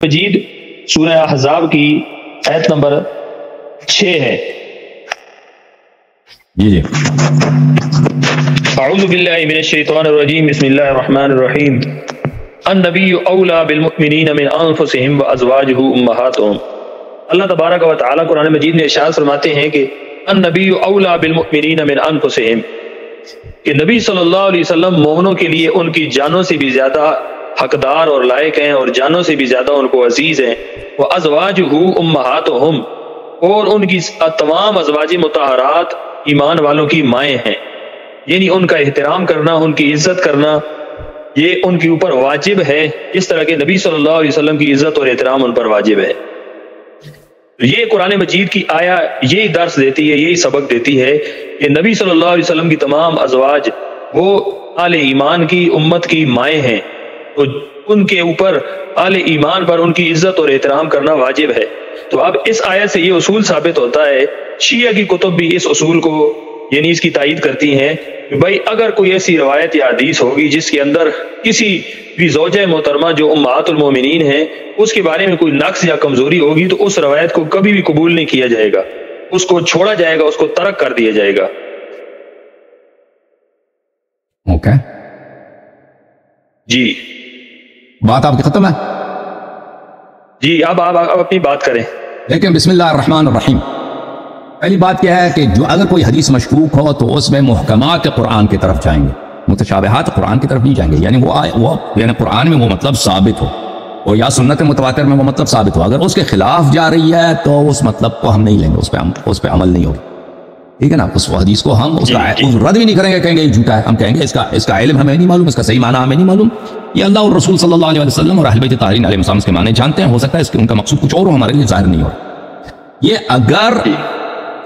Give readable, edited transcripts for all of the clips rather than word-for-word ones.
مجید سورہ احزاب کی آیت نمبر 6 ہے۔ جی اعوذ باللہ من الشیطان الرجیم، بسم اللہ الرحمن الرحیم۔ النبی اولا بالمؤمنین من انفسہم وازواجہ امہاتہم۔ اللہ تبارک و تعالی قرآن مجید میں ارشاد فرماتے ہیں کہ النبی اولا بالمؤمنین من انفسہم، کہ نبی صلی اللہ علیہ وسلم مومنوں کے لیے ان کی جانوں سے بھی زیادہ حقدار اور لائق ہیں، اور جانوں سے بھی زیادہ ان کو عزیز ہیں۔ وَأَزْوَاجُهُ أُمَّهَاتُهُمْ، اور ان کی تمام ازواج مطہرات ایمان والوں کی مائیں ہیں، یعنی ان کا احترام کرنا، ان کی عزت کرنا یہ ان کے اوپر واجب ہے، اس طرح کہ نبی صلی اللہ علیہ وسلم کی عزت اور احترام ان پر واجب ہے۔ یہ قرآن مجید کی آیا یہی درس دیتی ہے، یہی سبق دیتی ہے کہ نبی صلی اللہ علیہ وسلم کی تمام ازواج وہ اہل ایمان کی امت کی مائیں ہیں، تو ان کے اوپر اہل ایمان پر ان کی عزت اور احترام کرنا واجب ہے۔ تو اب اس آیت سے یہ اصول ثابت ہوتا ہے، شیعہ کی کتب بھی اس اصول کو یعنی اس کی تائید کرتی ہیں کہ بھائی اگر کوئی ایسی روایت یا حدیث ہوگی جس کے اندر کسی بھی زوجہ محترمہ جو امہات المومنین ہیں اس کے بارے میں کوئی نقص یا کمزوری ہوگی تو اس روایت کو کبھی بھی قبول نہیں کیا جائے گا، اس کو چھوڑا جائے گا، اس کو ترک کر دیا جائے گا۔ اوکے، جی بات آپ کی ختم ہے؟ جی اب آپ اپنی بات کریں۔ لیکن بسم اللہ الرحمن الرحیم، پہلی بات کیا ہے کہ جو اگر کوئی حدیث مشکوک ہو تو اس میں محکمات قرآن کی طرف جائیں گے، متشابہات قرآن کی طرف نہیں جائیں گے، یعنی وہ یعنی قرآن میں وہ مطلب ثابت ہو، اور یا سنت متواتر میں وہ مطلب ثابت ہو، اگر اس کے خلاف جا رہی ہے تو اس مطلب کو ہم نہیں لیں گے، اس پہ عمل نہیں ہوگا، ٹھیک ہے نا؟ اس حدیث کو ہم اس کا رد بھی نہیں کریں گے، کہیں گے یہ جھوٹا ہے، ہم کہیں گے اس کا علم ہمیں نہیں معلوم، اس کا صحیح معنی ہمیں نہیں معلوم، یہ اللہ اور رسول صلی اللہ علیہ وسلم اور اہل بیت طاہرین علیہ السلام کے معنی جانتے ہیں، ہو سکتا ہے اس کے ان کا مقصود کچھ اور ہو، ہمارے لیے ظاہر نہیں ہو رہا۔ یہ اگر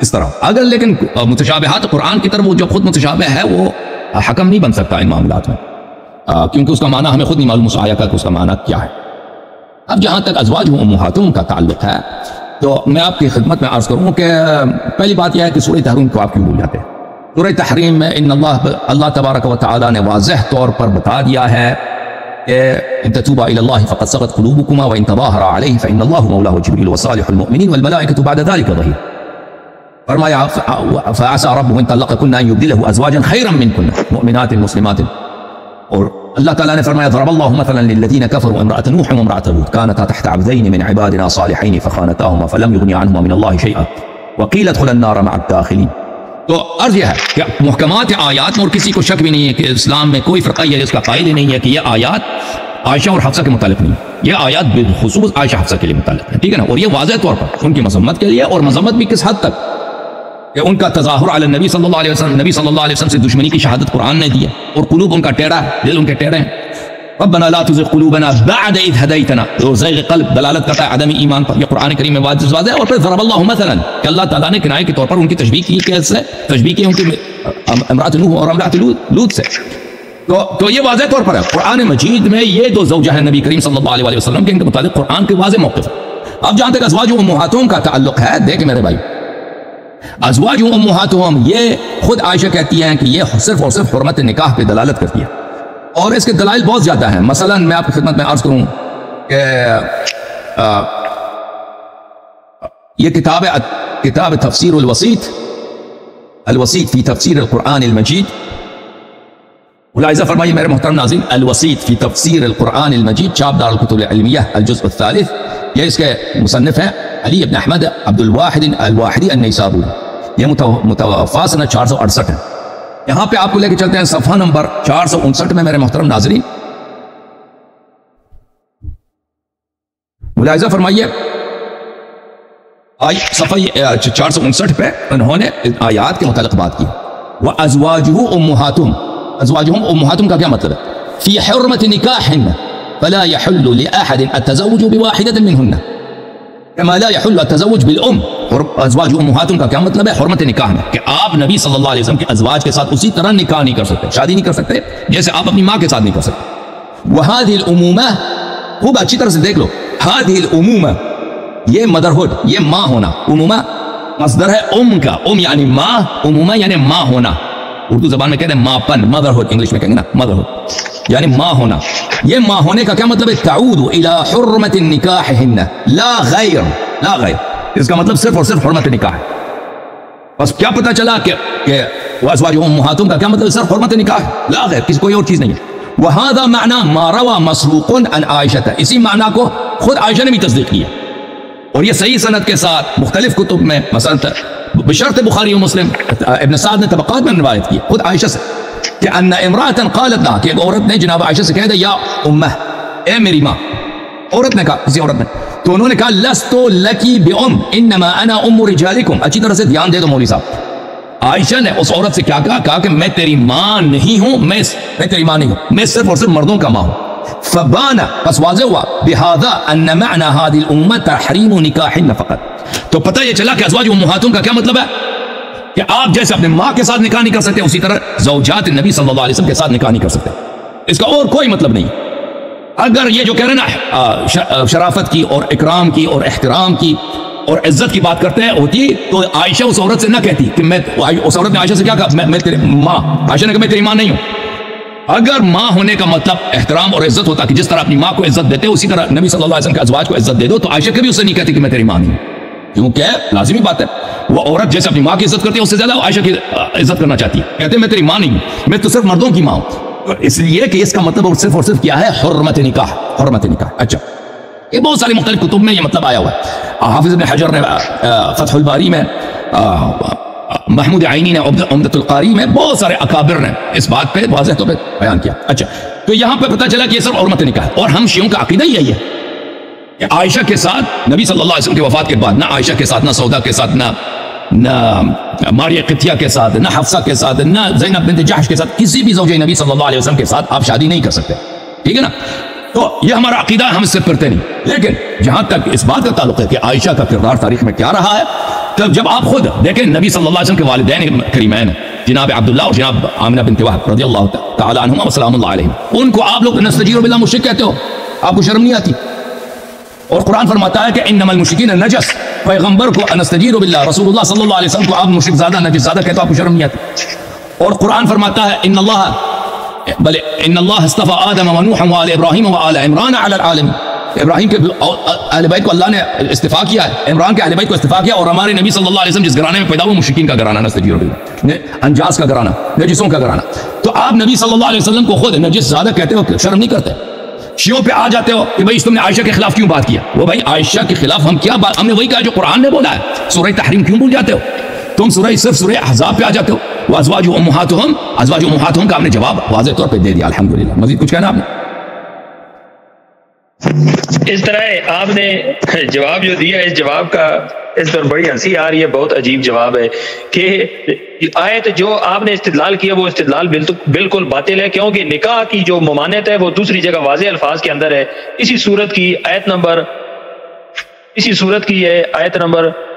اس طرح اگر لیکن متشابہات قرآن کی طرف وہ جو خود متشابہ ہے وہ حکم نہیں بن سکتا ان معاملات میں، کیونکہ اس کا معنی ہمیں خود نہیں معلوم اس آیت کا کہ اس کا معنی کیا ہے۔ اب جہاں تک ازواج امہاتہم کا تعلق ہے تو میں آپ کی خدمت میں عرض کروں کہ پہلی بات یہ ہے کہ سورہ تحریم کو آپ کیوں بھول جاتے ہیں؟ سورہ تحریم میں ان اللہ تبارک و تعالی نے واضح طور پر بتا دیا ہے کہ ان تتوبا الى الله فقد صغت قلوبكما وان تظاهر عليه فان الله مولاه جبريل وصالح المؤمنين والملائكه بعد ذلك ظهير، فرمایا فعسى ربه ان طلقكن ان يبدله ازواجا خيرا منكن مؤمنات مسلمات، اور اللہ تعالیٰ نے فرمایا ضرب الله مثلا للذين كفروا امرأة نوح وامرأة لوط كانتا تحت عبدين من عبادنا صالحين فخانتاهما فلم يغنيا عنهما من الله شيئا وقيل ادخلا النار مع الداخلين۔ تو عرض یہ ہے کہ محکمات آیات میں، اور کسی کو شک بھی نہیں ہے کہ اسلام میں کوئی فرقہ یہ اس کا قائل ہی نہیں ہے کہ یہ آیات عائشہ اور حفصہ کے متعلق نہیں، یہ آیات بالخصوص عائشہ حفصہ کے لیے متعلق ہے، ٹھیک ہے نا؟ اور یہ واضح طور پر ان کی مذمت کے لیے، اور مذمت بھی کس حد تک کہ ان کا تظاہر علی النبی صلی اللہ علیہ وسلم، نبی صلی اللہ علیہ وسلم سے دشمنی کی شہادت قرآن نے دی ہے، اور قلوب ان کا ٹیڑھا ہے، دل ان کے ٹیڑھے ہیں۔ ربنا لا تزغ قلوبنا بعد اذ هديتنا، تو زیغ قلب دلالت کرتا ہے عدم ایمان پر، یہ قرآن کریم میں واضح ہے۔ اور پھر ضرب اللہ مثلا، کہ اللہ تعالیٰ نے کنایے کے طور پر ان کی تشبیہ کی، کیسے تشبیہ کی؟ ان کی امرأۃ نوح اور امرأۃ لوط سے، تو یہ واضح طور پر ہے قرآن مجید میں یہ دو زوجہ ہیں نبی کریم صلی اللہ علیہ وسلم کے، ان کے متعلق قرآن کے واضح موقف ہے۔ اب جہاں تک ازواج امہاتہم کا تعلق ہے، دیکھیں میرے بھائی، ازواج امہاتہم یہ خود عائشہ کہتی ہیں کہ یہ صرف اور صرف حرمت نکاح پہ دلالت کرتی ہے، اور اس کے دلائل بہت زیادہ ہیں۔ مثلا میں آپ کی خدمت میں عرض کروں کہ یہ کتاب تفسیر الوسیط فی تفسیر القرآن المجید، ملاحظہ فرمائیے میرے محترم ناظرین، الوسیط فی تفسیر القرآن المجید، چاپ دار الکتب العلمیہ، الجزء الثالث، یہ اس کے مصنف ہیں علی بن احمد عبد الواحد الواحدی النیسابوری، یہ متوفی سنہ 468 ہے۔ یہاں پہ آپ کو لے کے چلتے ہیں صفحہ نمبر 459 میں میرے محترم ناظرین، ملاحظہ فرمائیے صفحہ 459 پہ انہوں نے آیات کے متعلق بات کی۔ وَأَزْوَاجُهُ أُمُّهَاتُهُمْ، ازواجہم امہاتہم کا کیا مطلب ہے؟ فی حرمت نکاحهن فلا يحل لأحد التزوج بواحدة منهن كما لا يحل التزوج بالام، اور ازواج امہاتہم کا کیا مطلب ہے؟ حرمت نکاح میں، کہ آپ نبی صلی اللہ علیہ وسلم کے ازواج کے ساتھ اسی طرح نکاح نہیں کر سکتے، شادی نہیں کر سکتے جیسے آپ اپنی ماں کے ساتھ نہیں کر سکتے۔ وهذه الامومہ، خوب اچھی طرح سے دیکھ لو، هذه الامومہ یہ مدرہڈ، یہ ماں ہونا، امومہ مصدر ہے ام کا، ام یعنی ماں، امومہ یعنی ماں ہونا، اردو زبان میں کہتے ہیں ماں پن، مدرہڈ، انگلش میں کہیں گے نا مدرہڈ، یعنی ماں ہونا. یہ ماں ہونے کا کیا مطلب ہے؟ تعود الی حرمت نکاحہن لا غیر، لا غیر، اس کا مطلب صرف اور صرف حرمت نکاح ہے. بس کیا پتہ چلا کہ ازواج امہاتہم کا کیا مطلب؟ صرف حرمت نکاح ہے، لا غیر، کسی کوئی اور چیز نہیں ہے. وہذا معنی ما روا مسروق عن عائشہ، اسی معنی کو خود عائشہ نے بھی تصدیق کیا، اور یہ صحیح سند کے ساتھ مختلف کتب میں، مثلا بشرط بخاری و مسلم، ابن سعد نے طبقات میں روایت کی خود عائشہ سے کہ ان امرأة قالت لها، کہ ایک عورت نے جناب عائشہ سے کہہ دیا یا امہ، اے میری ماں. عورت نے کہا، کسی عورت نے، تو انہوں نے کہا لست لکی بام انما انا ام رجالکم. اچھی طرح سے دھیان دے دو مولوی صاحب. عائشہ نے اس عورت سے کیا کہا؟ کہا کہ میں تیری ماں نہیں ہوں، میں تیری ماں نہیں ہوں، میں صرف اور صرف مردوں کا ماں ہوں. فبانا، پس واضح ہوا، بہذا ان معنی هذه الامه تحریم نکاحن فقط. تو پتہ یہ چلا کہ ازواج امہاتہم کا کیا مطلب ہے کہ آپ جیسے اپنے ماں کے ساتھ نکاح نہیں کر سکتے، اسی طرح زوجات نبی صلی اللہ علیہ وسلم کے ساتھ نکاح نہیں کر سکتے. اس کا اور کوئی مطلب نہیں. اگر یہ جو کہہ رہے نا شرافت کی اور اکرام کی اور احترام کی اور عزت کی بات کرتے ہیں ہوتی، تو عائشہ اس عورت سے نہ کہتی کہ میں، اس عورت نے عائشہ سے کیا کہا؟ میں تیری ماں. عائشہ نے کہا میں تیری ماں نہیں ہوں. اگر ماں ہونے کا مطلب احترام اور عزت ہوتا کہ جس طرح اپنی ماں کو عزت دیتے اسی طرح نبی صلی اللہ علیہ وسلم کے ازواج کو عزت دے دو، تو عائشہ کبھی اسے نہیں کہتی کہ میں تیری ماں نہیں ہوں، کیونکہ لازمی بات ہے وہ عورت جیسے اپنی ماں کی عزت کرتی ہے اس سے زیادہ عائشہ کی عزت کرنا چاہتی ہے. کہتے ہیں میں تیری ماں نہیں ہوں، میں تو صرف مردوں کی ماں ہوں. اس لیے کہ اس کا مطلب صرف اور صرف کیا ہے؟ حرمت نکاح، حرمت نکاح. اچھا، یہ بہت سارے مختلف کتب میں یہ مطلب آیا ہوا ہے. حافظ ابن حجر نے فتح الباری میں، محمود عینی نے عمدۃ القاری میں، بہت سارے اکابر نے اس بات پہ واضح طور پہ بیان کیا. اچھا، تو یہاں پہ پتہ چلا کہ یہ صرف حرمت نکاح ہے. اور ہم شیعوں کا عقیدہ ہی یہی ہے کہ عائشہ کے ساتھ نبی صلی اللہ علیہ وسلم کی وفات کے بعد نہ عائشہ کے ساتھ، نہ سودا کے ساتھ، نہ ماریہ قطیہ کے ساتھ، نہ حفصہ کے ساتھ، نہ زینب بنت جحش کے ساتھ، کسی بھی زوجہ نبی صلی اللہ علیہ وسلم کے ساتھ آپ شادی نہیں کر سکتے. ٹھیک ہے نا؟ تو یہ ہمارا عقیدہ ہے، ہم اس سے پھرتے نہیں. لیکن جہاں تک اس بات کا تعلق ہے کہ عائشہ کا کردار تاریخ میں کیا رہا ہے، تب جب آپ خود دیکھیں نبی صلی اللہ علیہ وسلم کے والدین کریمین جناب عبداللہ اور جناب آمنہ بنت وہب رضی اللہ تعالی عنہما وسلام اللہ علیہم، ان کو آپ لوگ نستجیر باللہ مشرک کہتے ہو، آپ کو شرم نہیں آتی؟ اور قرآن فرماتا ہے کہ انما المشرکین نجس، پیغمبر کو نستجیر باللہ، رسول اللہ صلی اللہ علیہ وسلم کو آپ مشرک زادہ، نجس زادہ کہتے ہو، آپ کو شرم نہیں آتی؟ اور قرآن فرماتا ہے ان اللہ اصطفى آدم ونوحا وآل ابراہیم وآل عمران علی العالمین. ابراہیم کے اہل بیت کو اللہ نے استفاء کیا ہے، عمران کے اہل بیت کو استفاء کیا، اور ہمارے نبی صلی اللہ علیہ وسلم جس گھرانے میں پیدا ہوئے مشرکین کا گھرانہ، نستجیر باللہ، انجاز کا گھرانہ، نجسوں کا گھرانہ. تو آپ نبی صلی اللہ علیہ وسلم کو خود نجس زادہ کہتے ہو، شرم نہیں کرتے؟ شیعوں پہ آ جاتے ہو کہ بھائی تم نے عائشہ کے خلاف کیوں بات کیا؟ وہ بھائی عائشہ کے خلاف ہم کیا بات، ہم نے وہی کہا جو قرآن نے بولا ہے. سورہ تحریم کیوں بھول جاتے ہو تم؟ صرف سورہ احزاب پہ آ جاتے ہو. وازواج امہاتہم، ازواج امہاتہم کا ہم نے جواب واضح طور پہ دے دیا، الحمدللہ. مزید کچھ کہنا آپ نے؟ اس طرح آپ نے جواب جو دیا، اس جواب کا اس پر بڑی ہنسی آ رہی ہے، بہت عجیب جواب ہے کہ آیت جو آپ نے استدلال کیا وہ استدلال بالکل باطل ہے، کیونکہ نکاح کی جو ممانعت ہے وہ دوسری جگہ واضح الفاظ کے اندر ہے. اسی صورت کی آیت نمبر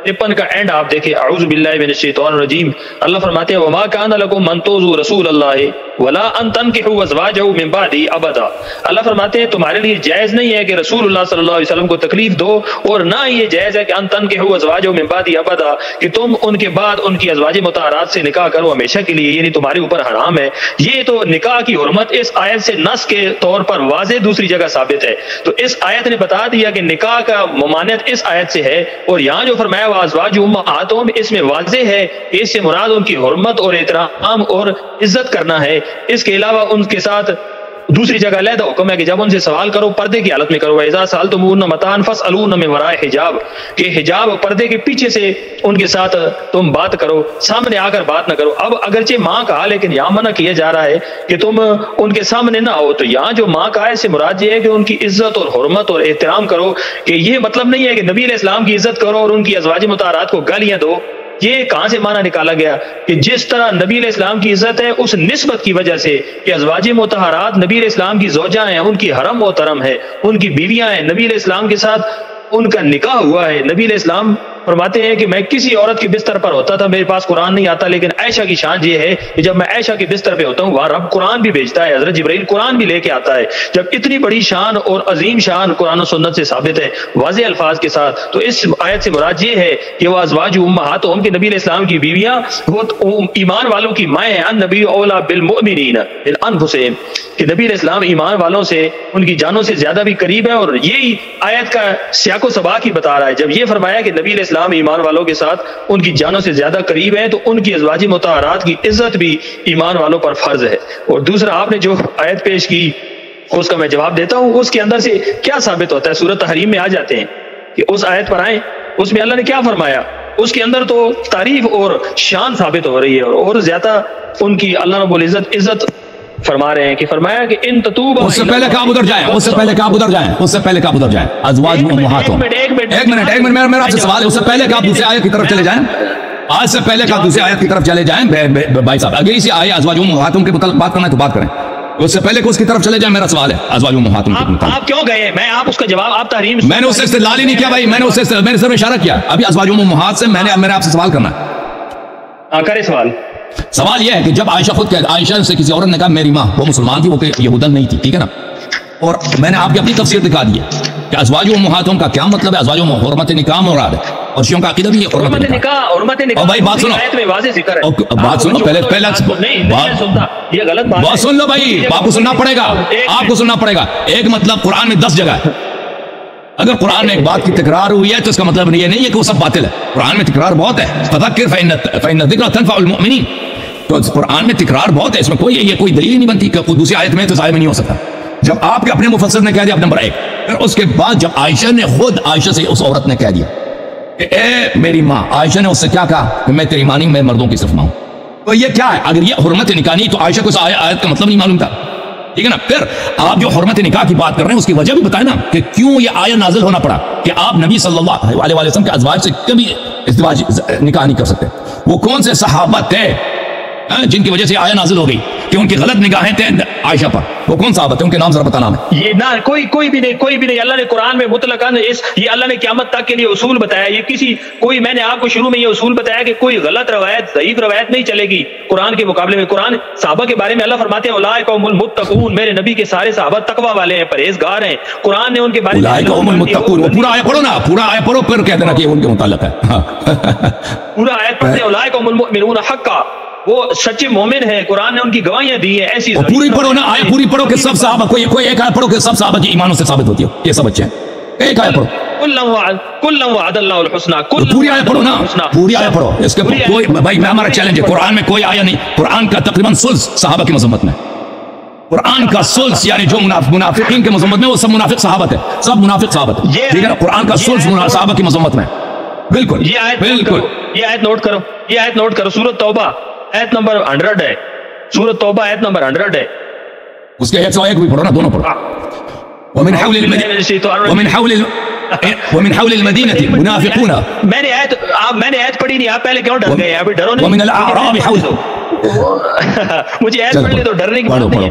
53 کا اینڈ آپ دیکھیں، اعوذ باللہ من الشیطان الرجیم. اللہ فرماتے ہیں وما کان لکم ان تؤذوا رسول اللہ ولا ان تنکحوا ازواجہ من بعدہ ابدا. اللہ فرماتے ہیں تمہارے لیے جائز نہیں ہے کہ رسول اللہ صلی اللہ علیہ وسلم کو تکلیف دو، اور نہ یہ جائز ہے کہ ان تنکحوا ازواجہ من بعدہ ابدا، کہ تم ان کے بعد ان کی ازواج مطہرات سے نکاح کرو ہمیشہ کے لیے، یعنی تمہارے اوپر حرام ہے. یہ تو نکاح کی حرمت اس آیت سے نص کے طور پر واضح دوسری جگہ ثابت ہے. تو اس آیت نے بتا دیا کہ نکاح کا ممانعت اس آیت سے ہے، اور یہاں جو فرمایا ازواج امہاتہم، اس میں واضح ہے کہ اس سے مراد ان کی حرمت اور احترام اور عزت کرنا ہے. اس کے علاوہ ان کے ساتھ دوسری جگہ علیحدہ حکم ہے کہ جب ان سے سوال کرو پردے کی حالت میں کرو. اذا سألتموهن متاعا فاسألوهن من وراء حجاب، کہ حجاب پردے کے پیچھے سے ان کے ساتھ تم بات کرو، سامنے آ کر بات نہ کرو. اب اگرچہ ماں کہا، لیکن یہاں منع کیا جا رہا ہے کہ تم ان کے سامنے نہ ہو. تو یہاں جو ماں کہا ہے اس سے مراد یہ ہے کہ ان کی عزت اور حرمت اور احترام کرو، کہ یہ مطلب نہیں ہے کہ نبی علیہ السلام کی عزت کرو اور ان کی ازواج مطہرات کو گالیاں دو. یہ کہاں سے معنی نکالا گیا کہ جس طرح نبی علیہ السلام کی عزت ہے اس نسبت کی وجہ سے کہ ازواج مطہرات نبی علیہ السلام کی زوجہ ہیں، ان کی حرم محترم ہے، ان کی بیویاں ہیں، نبی علیہ السلام کے ساتھ ان کا نکاح ہوا ہے، نبی علیہ السلام فرماتے ہیں کہ میں کسی عورت کے بستر پر ہوتا تھا، میرے پاس قرآن نہیں آتا، لیکن عائشہ کی شان یہ ہے کہ جب میں عائشہ کے بستر پہ ہوتا ہوں وہاں رب قرآن بھی بھیجتا ہے، حضرت جبرائیل قرآن بھی لے کے آتا ہے۔ جب اتنی بڑی شان اور عظیم شان قرآن و سنت سے ثابت ہے واضح الفاظ کے ساتھ، تو اس آیت سے مراد یہ ہے کہ وہ ازواج امہاتہم کہ نبی علیہ السلام کی بیویاں وہ ایمان والوں کی مائیں ہیں، النبی اولا بالمؤمنین من انفسہم کہ نبی علیہ السلام ایمان والوں سے ان کی جانوں سے زیادہ بھی قریب ہے، اور یہی آیت کا سیاق و سباق ہی بتا رہا ہے۔ جب یہ فرمایا کہ نبی علیہ السلام ایمان والوں کے ساتھ ان کی جانوں سے زیادہ قریب ہیں، تو ان کی ازواج مطہرات کی عزت بھی ایمان والوں پر فرض ہے۔ اور دوسرا آپ نے جو آیت پیش کی اس کا میں جواب دیتا ہوں، اس کے اندر سے کیا ثابت ہوتا ہے؟ سورۃ تحریم میں آ جاتے ہیں کہ اس آیت پر آئیں، اس میں اللہ نے کیا فرمایا؟ اس کے اندر تو تعریف اور شان ثابت ہو رہی ہے، اور زیادہ ان کی اللہ رب العزت عزت فرما رہے ہیں کہ فرمایا کہ ان تتوبا، اس سے پہلے کہ آپ ادھر جائیں، اس سے پہلے کہ آپ ادھر جائیں، اس سے پہلے کہ آپ ادھر جائیں، ازواج امہاتہم، ایک منٹ میرا آپ سے سوال ہے، اس سے پہلے کہ آپ دوسرے آیت کی طرف چلے جائیں، آج سے پہلے کہ آپ دوسرے آیت کی طرف چلے جائیں بھائی صاحب، اگر اسی آیت ازواج امہاتہم کے متعلق بات کرنا ہے تو بات کریں، اس سے پہلے کہ اس کی طرف چلے جائیں میرا سوال ہے ازواج امہاتہم کے متعلق۔ آپ کیوں گئے؟ میں آپ اس کا جواب آپ تحریم میں نے اس سے استدلال ہی نہیں کیا بھائی، میں نے صرف اشارہ کیا، ابھی ازواج امہات سے میں نے آپ سے سوال کرنا ہے۔ کرے سوال یہ ہے کہ جب عائشہ خود کہتے، عائشہ سے کسی عورت نے کہا میری ماں، وہ مسلمان تھی، وہ یہودن نہیں تھی، ٹھیک ہے نا، اور میں نے آپ کی اپنی تفسیر دکھا دی ہے کہ ازواج امہاتہم کا کیا مطلب ہے، ازواج حرمت نکاح مراد ہے، اور شیعوں کا عقیدہ بھی ہے حرمت نکاح۔ اور بھائی بات سنو، بات سنو، پہلے یہ غلط بات بات سن لو بھائی، آپ کو سننا پڑے گا، آپ کو سننا پڑے گا۔ ایک مطلب قرآن میں 10 جگہ ہے، اگر قرآن میں ایک بات کی تکرار ہوئی ہے تو اس کا مطلب یہ نہیں ہے کہ وہ سب باطل ہے، قرآن میں تکرار بہت ہے، فذکر فإن الذکر تنفع المؤمنین، تو قرآن میں تکرار بہت ہے، اس میں کوئی دلیل نہیں بنتی کہ دوسری آیت میں تو ظاہر میں نہیں ہو سکتا۔ جب آپ کے اپنے مفسر نے کہہ دیا نمبر 1، پھر اس کے بعد جب عائشہ نے خود عائشہ سے اس عورت نے کہہ دیا کہ اے میری ماں، عائشہ نے اس سے کیا کہا کہ میں تیری ماں نہیں، میں مردوں کی صرف ماں ہوں، تو یہ کیا ہے؟ اگر یہ حرمت نکاح نہیں تو عائشہ کو اس آیت کا مطلب نہیں معلوم تھا، ٹھیک ہے نا؟ پھر آپ جو حرمت نکاح کی بات کر رہے ہیں اس کی وجہ بھی بتائیں نا کہ کیوں یہ آیت نازل ہونا پڑا کہ آپ نبی صلی اللہ علیہ وسلم کے ازواج سے کبھی ازدواج نکاح نہیں کر سکتے۔ وہ کون سے صحابہ تھے جن کی وجہ سے آیت نازل ہو گئی کہ ان کی غلط نگاہیں تھے عائشہ پر؟ وہ کون صحابہ تھے؟ ان کے نام ذرا بتانا ہے۔ یہ نہ کوئی بھی نہیں، اللہ نے قرآن میں مطلقاً یہ اللہ نے قیامت تک کے لیے اصول بتایا، یہ میں نے آپ کو شروع میں یہ اصول بتایا کہ کوئی غلط روایت، ضعیف روایت نہیں چلے گی قرآن کے مقابلے میں۔ قرآن صحابہ کے بارے میں اللہ فرماتے ہیں اولئک هم المتقون، میرے نبی کے سارے صحابہ تقوی والے ہیں، پرہیزگار ہیں۔ قرآن نے ان کے بارے میں اولئک هم المتقون، وہ پورا آیت پڑھو نا، پورا آیت پڑھو پھر کہہ دینا کہ ان کے متعلق ہے، پورا آیت پڑھتے ہیں اولئک هم المؤمنون حقا، وہ سچے مومن ہیں، قرآن نے ان کی گواہیاں دی ہیں ایسی۔ پوری پڑھو نا آیت، پوری پڑھو کہ سب صحابہ، کوئی ایک آیت پڑھو کہ سب صحابہ کی ایمانوں سے ثابت ہوتی ہے یہ سب اچھے ہیں، ایک آیت پڑھو، کل وعد اللہ الحسنى، پوری آیت پڑھو نا، پوری آیت پڑھو۔ اس کے کوئی بھائی میں ہمارا چیلنج ہے، قرآن میں کوئی آیت نہیں، قرآن کا تقریباً ثلث صحابہ کی مذمت میں، قرآن کا ثلث یعنی جو منافقین کے مذمت میں وہ سب منافق صحابہ تھے، سب منافق صحابہ تھے، ٹھیک ہے نا؟ قرآن کا ثلث صحابہ کی مذمت میں، بالکل یہ آیت بالکل۔ یہ آیت نوٹ کرو، سورۃ توبہ آیت نمبر 100 ہے، سورۃ توبہ آیت نمبر 100 ہے، اس کے 101 بھی پڑھو نا، دونوں پڑھو۔ ومن حول المدینہ منافقون، میں نے آیت پڑھی نہیں، آپ پہلے کیوں ڈر گئے؟ ابھی ڈرو نہیں، ومن الاعراب حول، مجھے ایڈ پڑھ لی تو ڈرنے کی بات نہیں ہے۔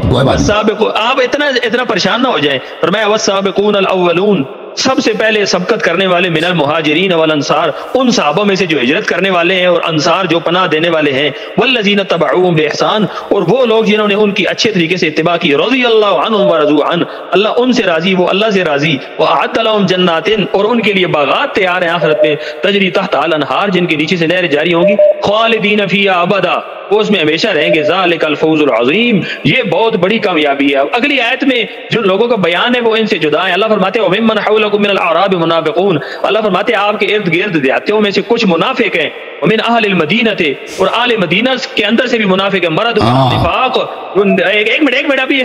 آپ اتنا پریشان نہ ہو جائیں، فرمایا والسابقون الاولون، سب سے پہلے سبقت کرنے والے من المہاجرین والانصار، ان صحابہ میں سے جو ہجرت کرنے والے ہیں اور انصار جو پناہ دینے والے ہیں، والذین تبعوہم باحسان، اور وہ لوگ جنہوں نے ان کی اچھے طریقے سے اتباع کی، رضی اللہ عنہم ورضوا عنہ، اللہ ان سے راضی، وہ اللہ سے راضی، واعد لهم جنات، اور ان کے لیے باغات تیار ہیں آخرت میں، تجری تحت الانہار، جن کے نیچے سے نہریں جاری ہوں گی، خالدین فیہا ابدا، وہ اس میں ہمیشہ رہیں گے، ذالک الفوز العظیم، یہ بہت بڑی کامیابی ہے۔ اگلی آیت میں جو لوگوں کا بیان ہے وہ ان سے جدا ہے، اللہ فرماتے ہیں وممن حولکم من الاعراب منافقون، اللہ فرماتے ہیں آپ کے ارد گرد دیہاتیوں میں سے کچھ منافق ہیں، ومن اہل المدینہ تھے، اور اہل مدینہ کے اندر سے بھی منافق ہیں، مرد النفاق، ایک منٹ ابھی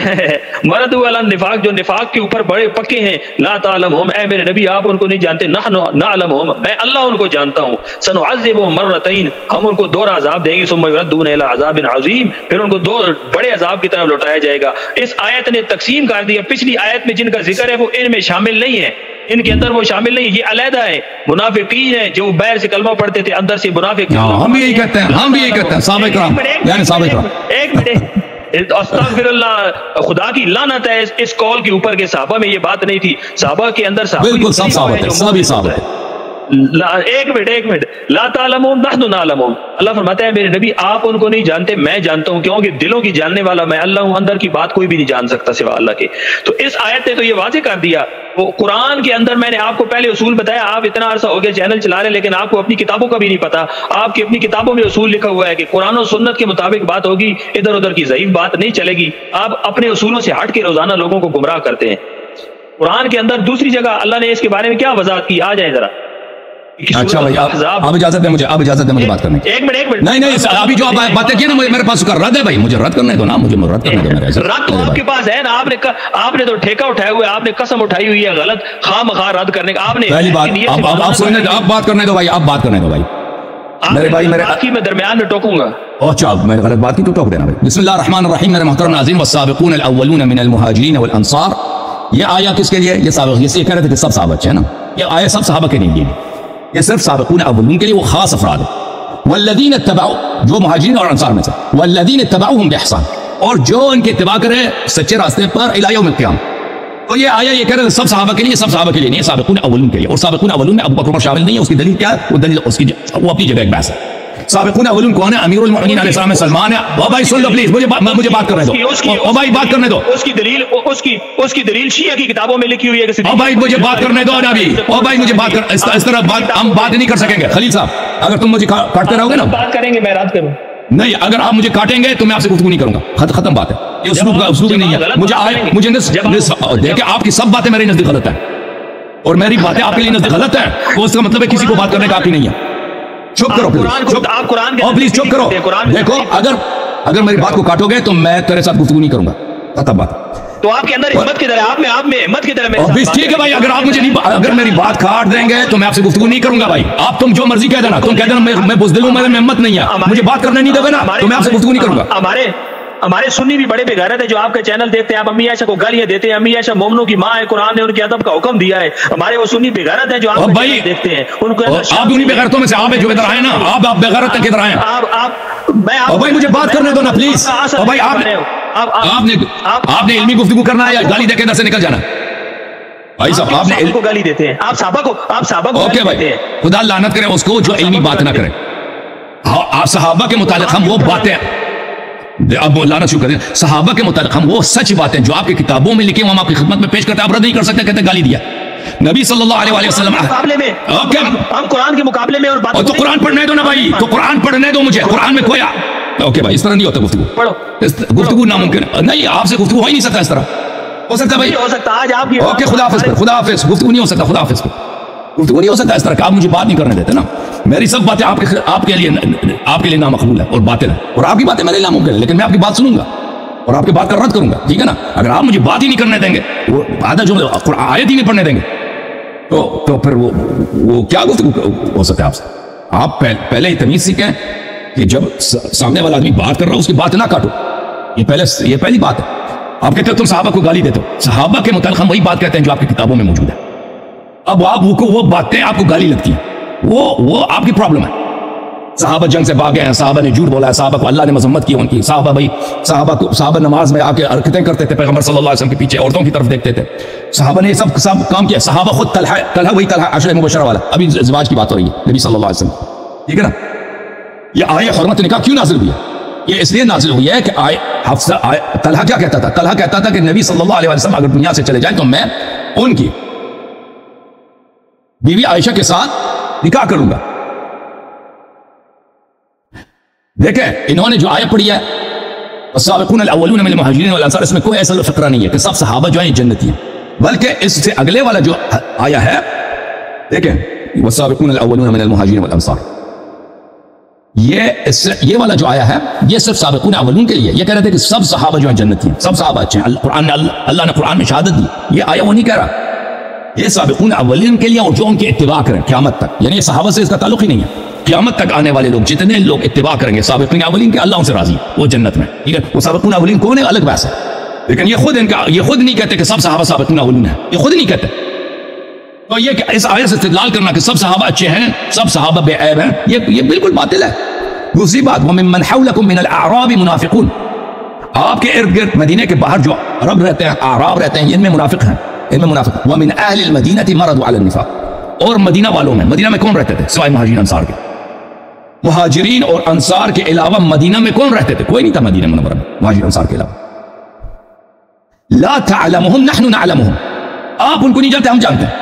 مرد النفاق، جو نفاق کے اوپر بڑے پکے ہیں، لا تعلمہم، اے میرے نبی آپ ان کو نہیں جانتے، نحن نعلمہم، میں اللہ ان کو جانتا ہوں، سنعذبہم مرتین، ہم ان کو 2 عذاب دیں گے، ثم یردون الی عذاب عظیم، پھر ان کو 2 بڑے عذاب کی طرف لوٹایا جائے گا۔ اس آیت نے تقسیم کر دیا، پچھلی آیت میں جن کا ذکر ہے وہ ان میں شامل نہیں ہے، ان کے اندر وہ شامل نہیں، یہ علیحدہ ہے، منافقین ہیں جو باہر سے کلمہ پڑھتے تھے اندر سے منافق۔ ہم بھی یہی کہتے ہیں، صحابہ کرام، یعنی صحابہ کرام، ایک منٹ، استغفر اللہ، خدا کی لعنت ہے اس قول کے اوپر کہ صحابہ میں یہ بات نہیں تھی، صحابہ کے اندر بالکل سب صحابہ تھے، سبھی صحابہ تھے، ایک منٹ لا تعلمون نحن نعلمون، اللہ فرماتا ہے میرے نبی آپ ان کو نہیں جانتے، میں جانتا ہوں، کیونکہ دلوں کی جاننے والا میں اللہ ہوں، اندر کی بات کوئی بھی نہیں جان سکتا سوا اللہ کے۔ تو اس آیت نے تو یہ واضح کر دیا، وہ قرآن کے اندر میں نے آپ کو پہلے اصول بتایا، آپ اتنا عرصہ ہو گیا چینل چلا رہے لیکن آپ کو اپنی کتابوں کا بھی نہیں پتا۔ آپ کی اپنی کتابوں میں اصول لکھا ہوا ہے کہ قرآن و سنت کے مطابق بات ہوگی، ادھر ادھر کی ضعیف بات نہیں چلے گی۔ آپ اپنے اصولوں سے ہٹ کے روزانہ لوگوں کو گمراہ کرتے ہیں۔ قرآن کے اندر دوسری جگہ اللہ نے اس کے بارے میں کیا وضاحت کی، آ جائیں ذرا۔ اچھا بھائی آپ اجازت دیں مجھے، آپ اجازت دیں مجھے بات کرنے کی۔ ایک منٹ نہیں ابھی جو آپ باتیں کی نا میرے پاس کا رد ہے بھائی، مجھے رد کرنے دو نا، مجھے رد کرنے دو۔ رد تو آپ کے پاس ہے نا، آپ نے تو ٹھیکہ اٹھایا ہوا ہے، آپ نے قسم اٹھائی ہوئی ہے غلط خواہ مخواہ رد کرنے کا۔ آپ نے پہلی بات آپ سننے دو، آپ بات کرنے دو بھائی، آپ بات کرنے دو بھائی۔ میرے بھائی میں درمیان میں ٹوکوں گا۔ اچھا میں نے غلط بات کی تو ٹوک دینا بھائی۔ بسم اللہ الرحمن الرحیم میرے محترم ناظرین، والسابقون الاولون من المہاجرین والانصار، یہ آیا کس کے لیے؟ یہ سابق، یہ کہہ رہے تھے کہ سب صحابہ ہیں نا، یہ آیا سب صحابہ کے لیے، یہ صرف سابقون اولون کے لیے، وہ خاص افراد ہیں۔ والذین اتبعوا، جو مہاجرین اور انصار میں سے، والذین اتبعوہم باحسان، اور جو ان کے اتباع کرے سچے راستے پر الی یوم القیامہ۔ تو یہ آیا یہ کہہ رہے ہیں سب صحابہ کے لیے، سب صحابہ کے لیے نہیں، سابقون اولون کے لیے۔ اور سابقون اولون میں ابو بکر شامل نہیں ہے، اس کی دلیل کیا ہے؟ وہ دلیل اس کی وہ اپنی جگہ ایک بحث ہے۔ سابقون اولون کون ہے؟ امیر المؤمنین علیہ السلام سلمان ہے۔ او بھائی سن لو پلیز، مجھے بات کرنے دو، او بھائی بات کرنے دو۔ اس کی دلیل شیعہ کی کتابوں میں لکھی ہوئی ہے کہ او بھائی مجھے بات کرنے دو نا ابھی، او بھائی مجھے بات کر، اس طرح بات ہم بات نہیں کر سکیں گے۔ خلیل صاحب اگر تم مجھے کاٹتے رہو گے نا، بات کریں گے میں رات کروں نہیں، اگر آپ مجھے کاٹیں گے تو میں آپ سے گفتگو نہیں کروں گا، ختم بات ہے۔ یہ اسلوب ہی نہیں ہے۔ مجھے دیکھیں آپ کی سب باتیں میرے نزدیک غلط ہیں اور میری باتیں آپ کے لیے نزدیک غلط ہیں، تو اس کا مطلب ہے کسی کو بات کرنے کا حق ہی نہیں ہے۔ چپ کرو پلیز چپ کرو۔ دیکھو اگر میری بات کو کاٹو گے تو میں تیرے ساتھ گفتگو نہیں کروں گا، ختم بات۔ تو آپ کے اندر ہمت کی طرح، آپ میں ہمت کی طرح۔ ٹھیک ہے بھائی، اگر آپ مجھے نہیں، اگر میری بات کاٹ دیں گے تو میں آپ سے گفتگو نہیں کروں گا بھائی۔ آپ تم جو مرضی کہہ دینا، تم کہہ دینا میں بزدل ہوں، میں ہمت نہیں ہے، مجھے بات کرنے نہیں دو گے نا تو میں آپ سے گفتگو نہیں کروں گا۔ ہمارے سنی بھی بڑے بے غیرت ہے جو آپ کا چینل دیکھتے ہیں، آپ امی عائشہ کو گالیاں دیتے ہیں، امی عائشہ مومنوں کی ماں ہے، قرآن نے ان کے ادب کا حکم دیا ہے۔ ہمارے وہ سنی بے غیرت ہے جو آپ کا چینل دیکھتے ہیں، ان کو آپ انہی بے غیرتوں میں سے آپ جو ادھر آئے نا، آپ بے غیرت تک ادھر آئے۔ بھائی مجھے بات کرنے دو نا پلیز۔ بھائی آپ نے علمی گفتگو کرنا ہے یا گالی دے کے ادھر سے نکل جانا؟ بھائی صاحب آپ نے کو گالی دیتے ہیں، آپ صحابہ کو اوکے بھائی، خدا لعنت کرے اس کو جو علمی بات نہ کرے۔ آپ صحابہ کے متعلق ہم وہ باتیں، اب لانا شروع کر دیں، صحابہ کے متعلق ہم وہ سچ باتیں جو آپ کی کتابوں میں لکھی ہم آپ کی خدمت میں پیش کرتے ہیں، آپ رد نہیں کر سکتے، کہتے گالی دیا نبی صلی اللہ علیہ وسلم مقابلے میں، ہم قرآن کے مقابلے میں اور بات تو قرآن پڑھنے دو نا بھائی، تو قرآن پڑھنے دو مجھے، قرآن میں کھویا۔ اوکے بھائی اس طرح نہیں ہوتا گفتگو، گفتگو ناممکن نہیں، آپ سے گفتگو ہو ہی نہیں سکتا اس طرح، ہو سکتا بھائی، ہو سکتا آج آپ کی، اوکے خدا حافظ، خدا حافظ، گفتگو نہیں ہو سکتا، خدا حافظ، گفتگو نہیں ہو سکتا اس طرح کہ آپ مجھے بات نہیں کرنے دیتے نا۔ میری سب باتیں آپ کے لیے نامقبول ہے اور باطل ہے، اور آپ کی باتیں میرے لیے ناممکن ہے، لیکن میں آپ کی بات سنوں گا اور آپ کی بات کا رد کروں گا، ٹھیک ہے نا۔ اگر آپ مجھے بات ہی نہیں کرنے دیں گے، وہ آدھا جو آیت ہی نہیں پڑھنے دیں گے تو پھر وہ کیا گفتگو ہو سکتا ہے آپ سے؟ آپ پہلے ہی تمیز سیکھیں کہ جب سامنے والا آدمی بات کر رہا ہو اس کی بات نہ کاٹو، یہ پہلی بات ہے۔ آپ کہتے ہو تم صحابہ کو گالی دیتے ہو، صحابہ کے متعلق ہم وہی بات کہتے ہیں جو آپ کی کتابوں میں موجود ہے۔ اب آپ وہ باتیں آپ کو گالی لگتی ہیں، وہ آپ کی پرابلم ہے۔ صحابہ جنگ سے بھاگے ہیں، صحابہ نے جھوٹ بولا ہے، صحابہ کو اللہ نے مذمت کی ان کی، صحابہ نماز میں آ کے حرکتیں کرتے تھے پیغمبر صلی اللہ علیہ وسلم کے پیچھے، عورتوں کی طرف دیکھتے تھے، صحابہ نے یہ سب کام کیا۔ صحابہ خود طلحہ عشرہ مبشرہ والا، ابھی زواج کی بات ہو رہی ہے نبی صلی اللہ علیہ وسلم، ٹھیک ہے نا۔ یہ آیت حرمت نکاح کیوں نازل ہوئی ہے؟ یہ اس لیے نازل ہوئی ہے کہ طلحہ کیا کہتا تھا؟ طلحہ کہتا تھا کہ نبی صلی اللہ علیہ وسلم اگر دنیا سے چلے جائیں تو میں ان کی بیوی عائشہ کے ساتھ نکاح کروں گا۔ دیکھیں انہوں نے جو آیت پڑھی ہے السابقون الاولون من المہاجرین والانصار، اس میں کوئی ایسا فقرہ نہیں ہے کہ سب صحابہ جو ہیں جنتی ہیں، بلکہ اس سے اگلے والا جو آیا ہے، دیکھیں والسابقون الاولون من المہاجرین والانصار، یہ والا جو آیا ہے یہ صرف سابقون اولون کے لیے۔ یہ کہہ رہے تھے کہ سب صحابہ جو ہیں جنتی ہیں، سب صحابہ اچھے ہیں، اللہ نے قرآن میں شہادت دی۔ یہ آیا وہ نہیں کہہ رہا، یہ سابقون اولین کے لیے اور جو ان کے اتباع کریں قیامت تک، یعنی صحابہ سے اس کا تعلق ہی نہیں ہے۔ قیامت تک آنے والے لوگ جتنے لوگ اتباع کریں گے سابقین اولین کے، اللہ ان سے راضی ہے، وہ جنت میں، ٹھیک ہے۔ وہ سابقون اولین کون ہے الگ بحث ہے، لیکن یہ خود نہیں کہتے کہ سب صحابہ سابقون اولین ہیں، یہ خود نہیں کہتے۔ تو یہ کہ اس آیت سے استدلال کرنا کہ سب صحابہ اچھے ہیں، سب صحابہ بے عیب ہیں، یہ بالکل باطل ہے۔ دوسری بات وَمِمَّنْ حَوْلَكُمْ مِنَ الْأَعْرَابِ مُنَافِقُونَ، آپ کے ارد گرد مدینے کے باہر جو عرب رہتے ہیں، اعراب رہتے ہیں، ان میں منافق ہیں، ان میں منافق۔ وَمِنْ أَهْلِ الْمَدِينَةِ مَرَضُوا عَلَى النِّفَاقِ، اور مدینہ والوں میں، مدینہ میں کون رہتے تھے سوائے مہاجرین انصار کے؟ مہاجرین اور انصار کے علاوہ مدینہ میں کون رہتے تھے؟ کوئی نہیں تھا مدینہ منورہ میں مہاجرین انصار کے علاوہ. لا تعلمهم نحن نعلمهم، آپ ان کو نہیں جانتے، ہم جانتے ہیں.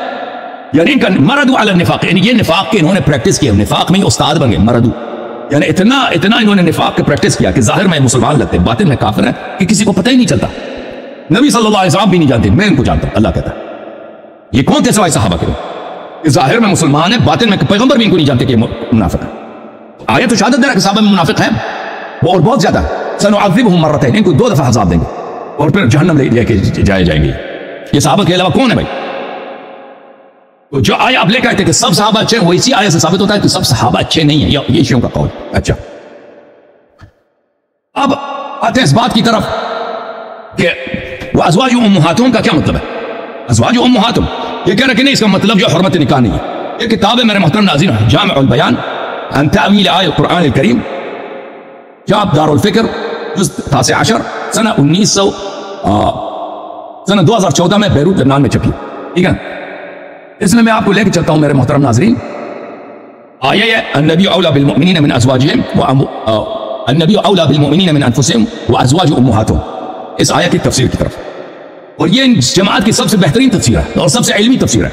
یعنی ان کا مردو علی النفاق، یعنی یہ نفاق کے انہوں نے پریکٹس کیا، نفاق میں استاد بن گئے. مردو یعنی اتنا انہوں نے نفاق کے پریکٹس کیا کہ ظاہر میں مسلمان لگتے، باطن میں کافر ہیں کہ کسی کو پتہ ہی نہیں چلتا. نبی صلی اللہ علیہ وسلم بھی نہیں جانتے، میں ان کو جانتا ہوں. اللہ کہتا ہے یہ کون تھے سوائے صحابہ کے؟ کہ ظاہر میں مسلمان ہے، باطن میں پیغمبر بھی ان کو نہیں جانتے کہ منافق ہے. آیت تو شہادت دے رہا کہ صحابہ میں منافق ہیں وہ اور بہت زیادہ. سنعذبهم مرتين، ان کو 2 دفعہ عذاب دیں گے اور پھر جہنم لے کے جائے جائیں گے. یہ صحابہ کے علاوہ کون ہے بھائی؟ تو جو آیہ آپ لے کے آئے تھے کہ سب صحابہ اچھے ہیں، وہ اسی آیہ سے ثابت ہوتا ہے کہ سب صحابہ اچھے نہیں ہیں. یہ شیعوں کا قول. اچھا اب آتے ہیں اس بات کی طرف کہ وہ ازواج امہاتہم کا کیا مطلب ہے؟ ازواج امہاتہم یہ کہہ رہے کہ نہیں، اس کا مطلب جو حرمت نکاح نہیں ہے. یہ کتاب ہے میرے محترم ناظرین، جامع البیان عن تأویل آیۃ القرآن الکریم، جاب دار الفکر، جزء 19 سنہ 2014 میں بیروت لبنان میں چھپی. ٹھیک ہے، اس میں آپ کو لے کے چلتا ہوں میرے محترم ناظرین. آیہ ہے النبی اولا بالمؤمنین من ازواجہم النبی اولا بالمؤمنین من انفسہم وازواج امہاتہم، اس آیہ کی تفسیر کی طرف. اور یہ جماعت کی سب سے بہترین تفسیر ہے اور سب سے علمی تفسیر ہے.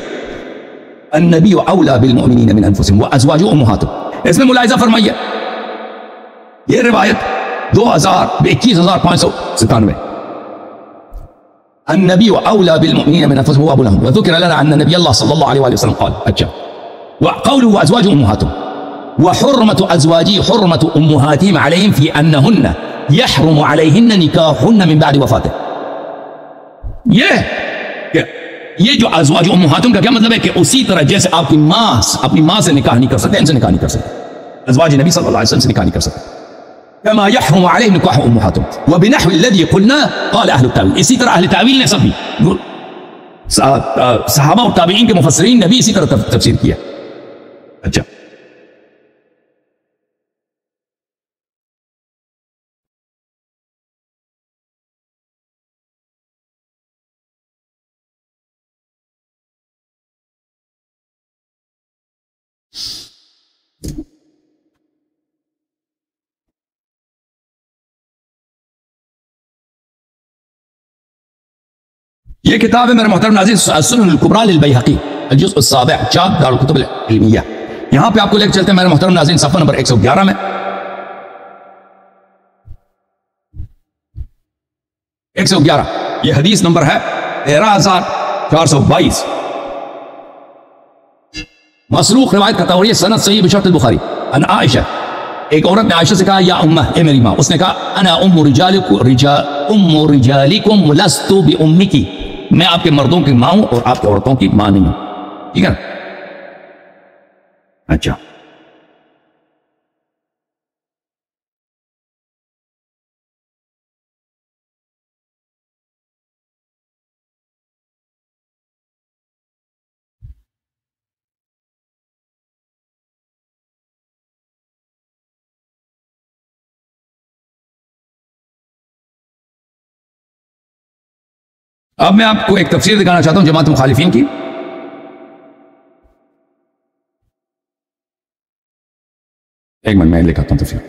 النبی اولا بالمؤمنین من انفسہم وازواج امہاتہم. اس میں ملاحظہ فرمائیے یہ روایت 21,597. النبی اولا بالمؤمنین من انفسہم وابو لہم وذکر لنا ان نبی اللہ صلی اللہ علیہ وسلم قال. اچھا وقوله وازواج امہاتہم وحرمة ازواجی حرمة امہاتہم علیہم فی انہن یحرم علیہن نکاحن من بعد وفاتہ. یہ جو ازواج امہاتہم کا کیا مطلب ہے کہ اسی طرح جیسے آپ کی ماں اپنی ماں سے نکاح نہیں کر سکتے، ان سے نکاح نہیں کر سکتے، ازواج نبی صلی اللہ علیہ وسلم سے نکاح نہیں کر سکتے. كما يحرم عليه نكاح امهاتهم وبنحو الذي قلنا قال اهل التاويل. اسی طرح اہل تاویل نے سب بھی صحابہ اور تابعین کے مفسرین نے بھی اسی طرح تفسیر کیا. اچھا یہ کتاب ہے میرے محترم ناظرین السنن الکبریٰ للبیہقی الجزء السابع، چاپ دار الکتب العلمیہ. یہاں پہ آپ کو لے کے چلتے ہیں میرے محترم ناظرین صفحہ نمبر 111 میں. 111 یہ حدیث نمبر ہے 13,422. مسروق روایت کرتا اور یہ سند صحیح بشرط البخاری. ان عائشہ، ایک عورت نے عائشہ سے کہا یا امہ، اے میری ماں. اس نے کہا انا ام رجالکم لست بامکی، میں آپ کے مردوں کی ماں ہوں اور آپ کے عورتوں کی ماں نہیں ہوں. ٹھیک ہے. اچھا اب میں آپ کو ایک تفسیر دکھانا چاہتا ہوں جماعت مخالفین کی. ایک منٹ میں لکھاتا ہوں تفسیر.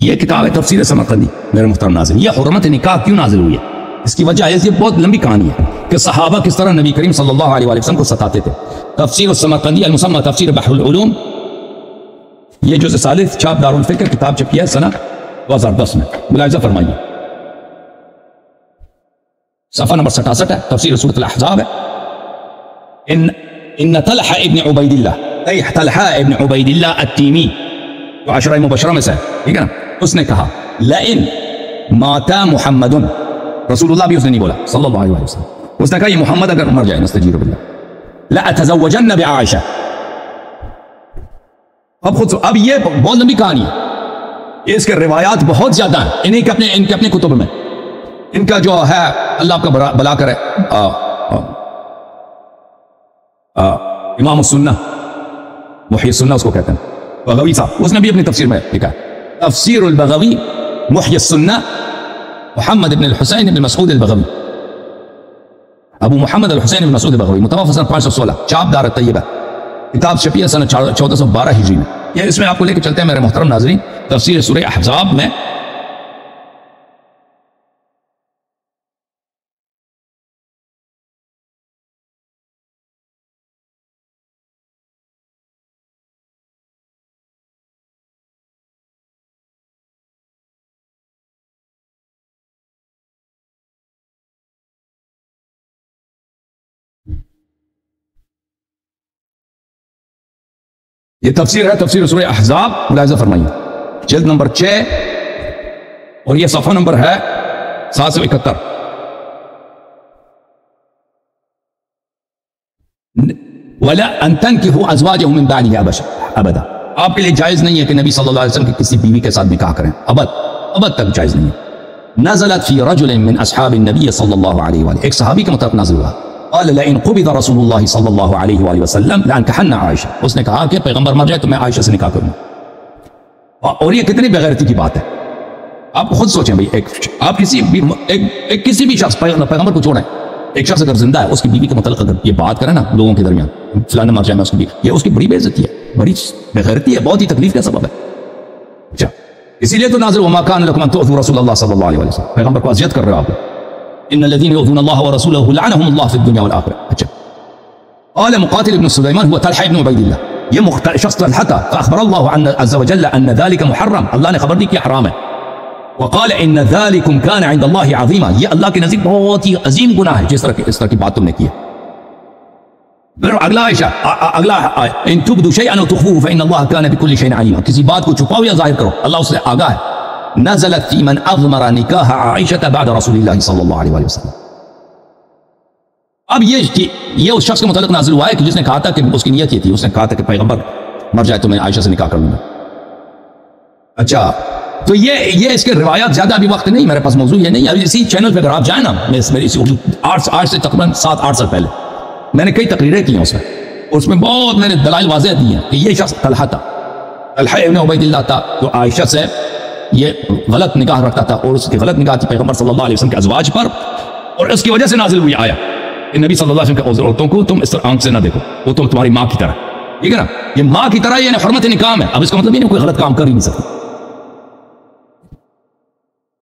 یہ کتاب ہے تفسیر سمرقندی میرے محترم ناظرین. یہ حرمت نکاح کیوں نازل ہوئی ہے اس کی وجہ ہے، یہ بہت لمبی کہانی ہے کہ صحابہ کس طرح نبی کریم صلی اللہ علیہ وسلم کو ستاتے تھے. تفسیر السمرقندی المسمى تفسیر بحر العلوم، یہ جزء ثالث، چاپ دار الفکر، کتاب چھپی ہے سنہ 2010 میں. ملاحظہ فرمائیے صفحہ نمبر 67 ہے. تفسیر سورۃ الاحزاب ہے. ان طلحہ ابن عبید اللہ، اے طلحہ ابن عبید اللہ التیمی جو عشرہ مبشرہ میں سے ہے، ٹھیک ہے نا، اس نے کہا لئن مات محمد، رسول اللہ بھی اس نے نہیں بولا صلی اللہ علیہ وسلم، اس نے کہا یہ محمد اگر مر جائے نستجیر باللہ، لأتزوجن بعائشہ، اب خود اب یہ بہت لمبی کہانی ہے، اس کے روایات بہت زیادہ ہیں ان کے اپنے کتب میں. ان کا جو ہے اللہ آپ کا بلا کرے امام السنہ محی السنہ اس کو کہتے ہیں، بغوی صاحب، اس نے بھی اپنی تفسیر میں لکھا ہے تفسیر البغوی محی السنہ محمد بن الحسین بن مسعود البغوی، ابو محمد الحسین بن مسعود البغوی، متوفى سنہ 516، چاپ دار الطیبہ، کتاب چھپی ہے سنہ 1412 ہجری میں. یہ اس میں آپ کو لے کے چلتے ہیں میرے محترم ناظرین تفسیر سورہ احزاب میں. یہ تفسیر ہے تفسیر سورہ احزاب، ملاحظہ فرمائیے، جلد نمبر 6 اور یہ صفحہ نمبر ہے 771. وَلَا أَن تَنْكِحُوا أَزْوَاجَهُم مِّن بَعْدِهِ أَبَدًا، آپ کے لیے جائز نہیں ہے کہ نبی صلی اللہ علیہ وسلم کی کسی بیوی کے ساتھ نکاح کریں، ابد تک جائز نہیں ہے. نزلت فی رجل من اصحاب النبی صلی اللہ علیہ وآلہ، ایک صحابی کے متعلق نازل ہوا، قال لئن قبض رسول اللہ صلی اللہ علیہ وآلہ وسلم لانکحن عائشہ، اس نے کہا کہ پیغمبر مر جائے تو میں عائشہ سے نکاح کروں. اور یہ کتنی بغیرتی کی بات ہے، آپ خود سوچیں بھائی، آپ کسی بھی شخص پیغمبر کو چھوڑیں، ایک شخص اگر زندہ ہے اس کی بیوی کے متعلق اگر یہ بات کریں نا لوگوں کے درمیان فلانا مر جائے میں اس کی بیوی، یہ اس کی بڑی بے عزتی ہے، بڑی بغیرتی ہے، بہت ہی تکلیف کا سبب ہے. اچھا اسی لیے تو نازل وما كان لكم ان تؤذوا رسول الله صلی اللہ علیہ وسلم، پیغمبر کو اذیت کر رہے ہو آپ، ان الذين يؤذون الله ورسوله لعنهم الله في الدنيا والاخره. اچھا قال مقاتل بن سليمان هو طلحه بن عبيد الله، یہ شخص طلحہ تھا، فاخبر الله عز وجل ان ذلك محرم، اللہ نے خبر دی کہ حرام ہے. وقال ان ذلكم كان عند الله عظيما، یہ اللہ کے نزدیک بہت ہی عظیم گناہ ہے جس طرح کی بات تم نے کی ہے. پھر اگلا ان تبدوا شيئا او تخفوه فان الله كان بكل شيء عليما، کسی بات کو چھپاؤ یا ظاہر کرو اللہ اس سے آگاہ ہے. نزلت في من اضمر نکاح عائشہ بعد رسول اللہ صلی اللہ علیہ وسلم. اب یہ اس شخص کے متعلق نازل ہوا ہے کہ جس نے کہا تھا کہ اس کی نیت یہ تھی، اس نے کہا تھا کہ پیغمبر مر جائے تو میں عائشہ سے نکاح کر لوں گا. اچھا تو یہ اس کے روایات زیادہ ابھی وقت نہیں میرے پاس، موضوع یہ نہیں. ابھی اسی چینل پہ اگر آپ جائیں نا، میری اسی آج سے تقریباً 7-8 سال پہلے میں نے کئی تقریریں کی ہیں اس میں، اس میں بہت میں نے دلائل واضح دی ہیں کہ یہ شخص طلحہ تھا، طلحہ ابن عبید اللہ تھا، جو عائشہ سے یہ غلط نکاح رکھتا تھا اور اس کی غلط نکاح تھی پیغمبر صلی اللہ علیہ وسلم کے ازواج پر، اور اس کی وجہ سے نازل ہوئی آیا کہ نبی صلی اللہ علیہ وسلم کے عورتوں کو تم اس طرح آنکھ سے نہ دیکھو، وہ تمہاری ماں کی طرح، ٹھیک ہے نا. یہ ماں کی طرح یعنی حرمت نکاح ہے. اب اس کا مطلب یہ نہیں کوئی غلط کام کر ہی نہیں سکتا.